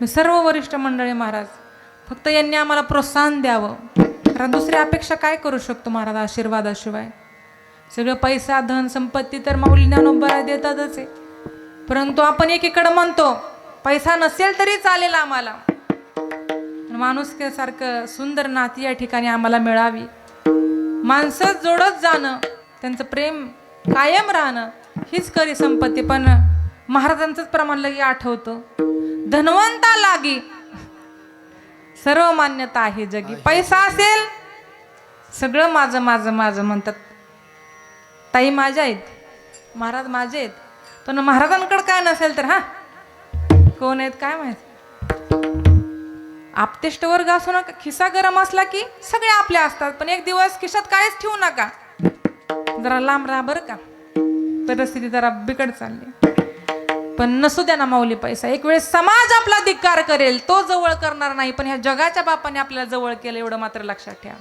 मी सर्व वरिष्ठ मंडळी महाराज, फक्त यांनी आम्हाला प्रोत्साहन द्यावं, कारण दुसरी अपेक्षा काय करू शकतो महाराज आशीर्वादाशिवाय. सगळं पैसा धन संपत्ती तर माऊली ज्ञानोबा देतातच आहे, परंतु आपण एकीकडे म्हणतो पैसा नसेल तरी चालेल आम्हाला, माणुसकीसारखं सुंदर नाती या ठिकाणी आम्हाला मिळावी, माणसं जोडत जाणं, त्यांचं प्रेम कायम राहणं हीच खरी संपत्ती. पण महाराजांचंच प्रमाण लगे आठवतं, धनवंता लागी सर्व मान्यता आहे जगी. पैसा असेल सगळं माझं माझं माझं म्हणतात. ताई माझ्या आहेत, महाराज माझे आहेत, पण महाराजांकडे काय नसेल तर हा कोण आहेत काय माहित. आपतेष्ट वर्ग असो ना, खिसा गरम असला की सगळे आपले असतात, पण एक दिवस खिशात काहीच ठेवू नका, जरा लांब राहा बरं का, परिस्थिती जरा बिकट चालली. पण नसू द्या ना माऊली पैसा, एक वेळेस समाज आपला धिक्कार करेल, तो जवळ करणार नाही, पण ह्या जगाच्या बापाने आपल्याला जवळ केलं एवढं मात्र लक्षात ठेवा.